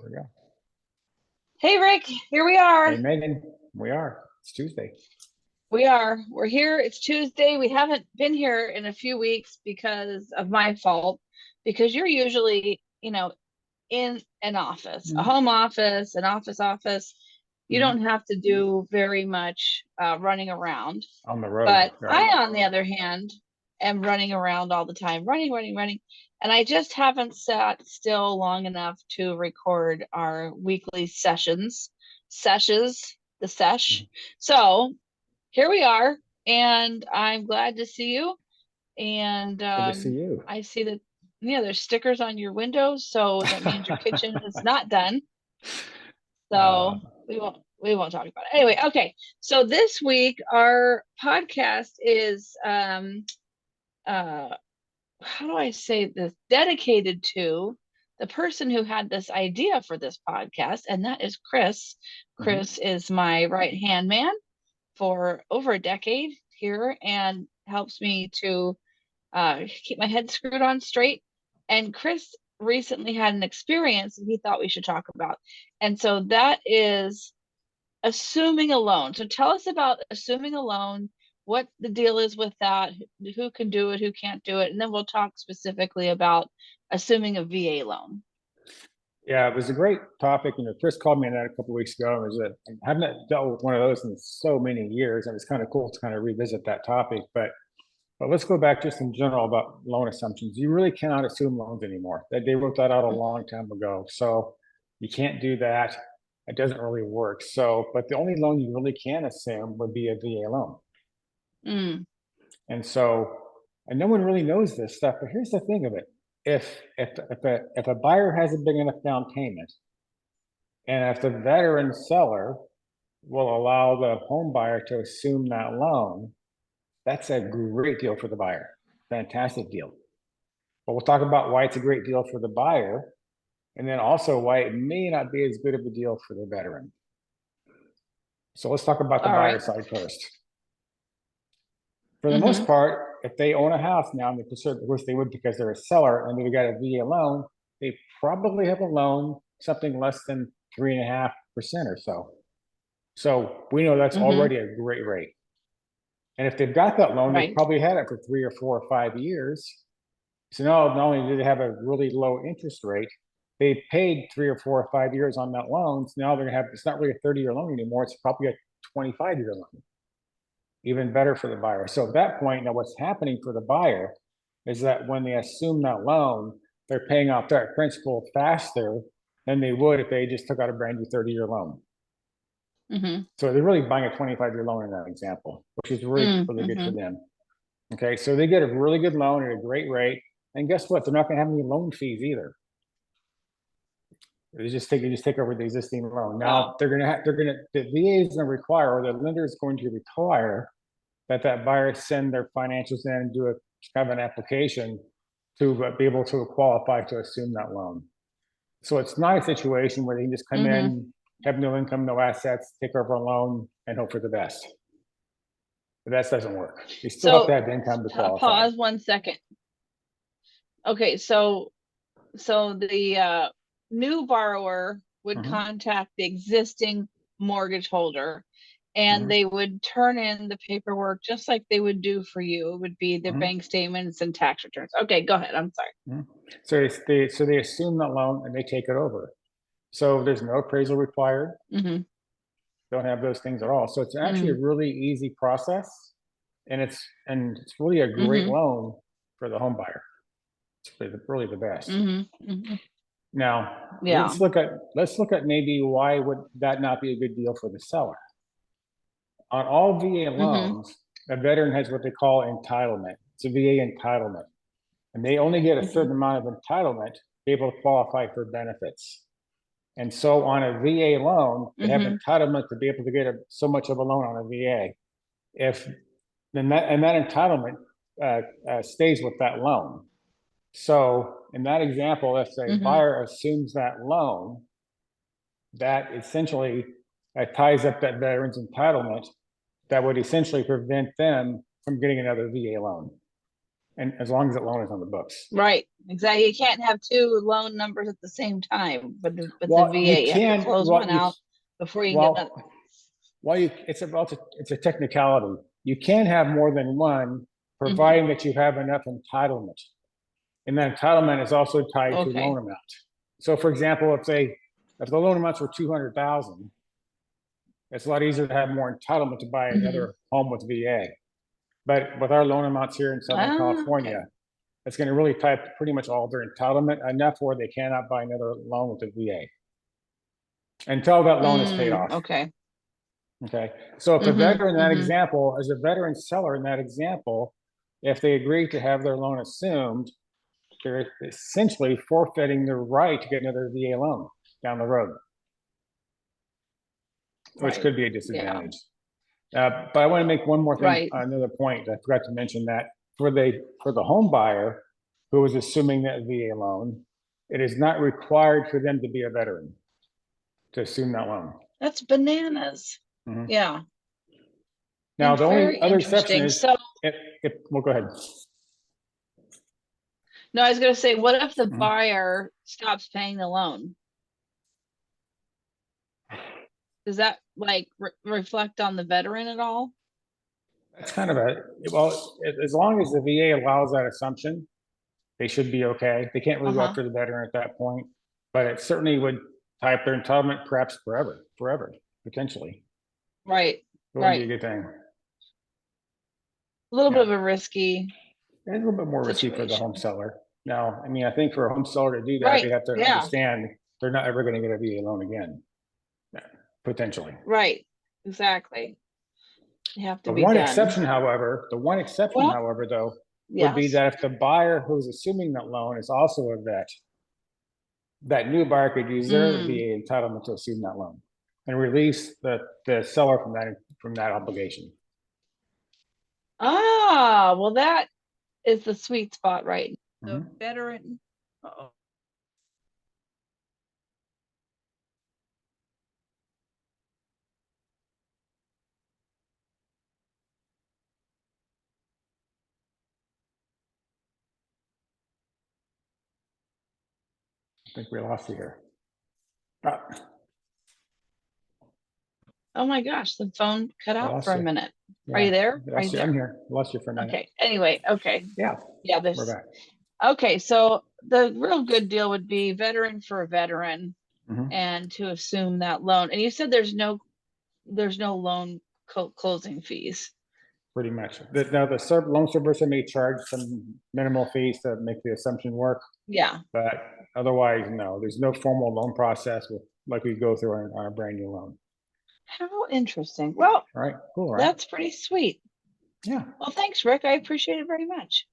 There we go. Hey, Rick, here we are. Hey, Megan, we are. It's Tuesday. We are. We're here. It's Tuesday. We haven't been here in a few weeks because of my fault, because you're usually, in an office, a Mm-hmm. home office, an office. You Mm-hmm. don't have to do very much running around. On the road, But right? I, on the other hand, am running around all the time, running, running, running. And I just haven't sat still long enough to record our weekly the sesh. Mhm. So here we are, and I'm glad to see you. And Good to see you. I see that, yeah, there's stickers on your windows, so that means your kitchen is not done. Uh, So we won't talk about it. Anyway, okay. So this week our podcast is uh how do I say this? Dedicated to the person who had this idea for this podcast, and that is Chris. mhm. Chris is my right-hand man for over a decade here and helps me to keep my head screwed on straight. And Chris recently had an experience that he thought we should talk about. And so that is assuming a loan. So tell us about assuming a loan, what the deal is with that, who can do it, who can't do it, and then we'll talk specifically about assuming a VA loan. Yeah, it was a great topic. Chris called me on that a couple of weeks ago. It was I haven't dealt with one of those in so many years, and it's kind of cool to kind of revisit that topic. But let's go back just in general about loan assumptions. You really cannot assume loans anymore. They wrote that out a long time ago. So you can't do that. It doesn't really work. So, but the only loan you really can assume would be a VA loan. Mm, And so, and no one really knows this stuff, but here's the thing of it. If a buyer has a big enough down payment, and if the veteran seller will allow the home buyer to assume that loan, that's a great deal for the buyer. Fantastic deal. But we'll talk about why it's a great deal for the buyer, and then also why it may not be as good of a deal for the veteran. So let's talk about the all buyer right. side first. For the most Mm-hmm. part, if they own a house now, and of course they would because they're a seller and they've got a VA loan, they probably have a loan something less than 3.5% or so. So we know that's Mm-hmm. already a great rate. And if they've got that loan, they've Right. probably had it for 3 or 4 or 5 years. So now, not only do they have a really low interest rate, they paid 3 or 4 or 5 years on that loan. So now they're gonna have, it's not really a 30-year loan anymore. It's probably a 25-year loan. Even better for the buyer. So at that point, now what's happening for the buyer is that when they assume that loan, they're paying off that principal faster than they would if they just took out a brand new 30-year loan. Mm-hmm. So they're really buying a 25-year loan in that example, which is really, really good for Mm-hmm. them. Okay, so they get a really good loan at a great rate. And guess what? They're not going to have any loan fees either. They just take over the existing loan. Now Wow. the VA is going to require, or the lender is going to require that buyer send their financials in and do a kind of an application to be able to qualify to assume that loan. So it's not a situation where they can just come Mm-hmm. in, have no income, no assets, take over a loan, and hope for the best. But that doesn't work. You still have to So have income to qualify. pause 1 second. Okay, so the new borrower would Mhm. contact the existing mortgage holder, and Mhm. they would turn in the paperwork just like they would do for you. It would be their Mhm. bank statements and tax returns. Okay, go ahead. I'm sorry. Mhm. So they assume that loan and they take it over. So there's no appraisal required. Mm-hmm. Don't have those things at all. So it's actually a Mm-hmm. really easy process, and it's really a great Mm-hmm. loan for the home buyer. It's really the best. Mm-hmm. Mm-hmm. Now Yeah. let's look at maybe why would that not be a good deal for the seller. On all VA Mm-hmm. loans, a veteran has what they call entitlement. It's a VA entitlement, and they only get a Mm-hmm. certain amount of entitlement to be able to qualify for benefits. And so on a VA loan, they have Mm-hmm. entitlement to be able to get so much of a loan on a VA. If then that entitlement stays with that loan. So in that example, if a Mm-hmm. buyer assumes that loan, that essentially ties up that veteran's entitlement that would essentially prevent them from getting another VA loan. And as long as that loan is on the books. Right, exactly. You can't have two loan numbers at the same time, but the Well, you VA, you have to can, close one out before you can get another. it's a technicality. You can have more than one, providing that you have enough entitlement. And that entitlement is also tied to Okay. loan amount. So for example, if the loan amounts were 200,000, it's a lot easier to have more entitlement to buy another home with VA. But with our loan amounts here in Southern Okay. California, it's going to really tie pretty much all their entitlement enough where they cannot buy another loan with the VA until that loan is paid off. Okay. Okay. So if a veteran in that example, as a veteran seller in that example, if they agree to have their loan assumed, they're essentially forfeiting their right to get another VA loan down the road, which could be a disadvantage. But I want to make one more thing, another point. I forgot to mention that for the home buyer who is assuming that VA loan, it is not required for them to be a veteran to assume that loan. That's bananas. Yeah. Now, the only other exception is, well, go ahead. No, I was going to say, what if the buyer stops paying the loan? Does that like reflect on the veteran at all? That's kind of well, as long as the VA allows that assumption, they should be okay. They can't really go after the veteran at that point, but it certainly would tie up their entitlement perhaps forever, potentially. Right. It would be a good thing. A little bit of a risky. And a little bit more risky for the home seller. Now, I mean, I think for a home seller to do that, they have to understand they're not ever going to get a VA loan again, potentially. Right. Exactly. You have to be The one exception, however, though, would be that if the buyer who's assuming that loan is also a vet, that new buyer could use their VA entitlement to assume that loan and release the seller from that obligation. Ah, well, that is the sweet spot, right? The veteran. Uh-oh. I think we lost you here. Oh my gosh, the phone cut out for a minute. Are you there? I'm here. Lost you for a minute. Okay. Anyway, okay. Yeah. Yeah, we're back. Okay, so the real good deal would be veteran for a veteran and to assume that loan. And you said there's no loan closing fees. Pretty much. Now the loan servicer may charge some minimal fees to make the assumption work. Yeah. But otherwise, no, there's no formal loan process like we go through on a brand new loan. How interesting. Well, all right, cool, right? That's pretty sweet. Yeah. Well, thanks, Rick. I appreciate it very much.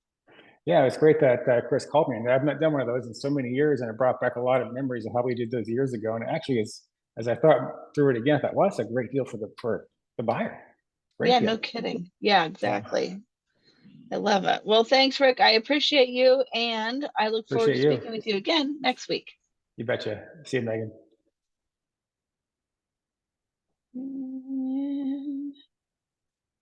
Yeah, it's great that Chris called me. And I've not done one of those in so many years, and it brought back a lot of memories of how we did those years ago. And it actually is, as I thought through it again, I thought, well, that's a great deal for the buyer. Great deal. No kidding. Yeah, exactly. I love it. Well, thanks, Rick. I appreciate you, and I look forward to speaking with you again next week. You betcha. See you, Megan.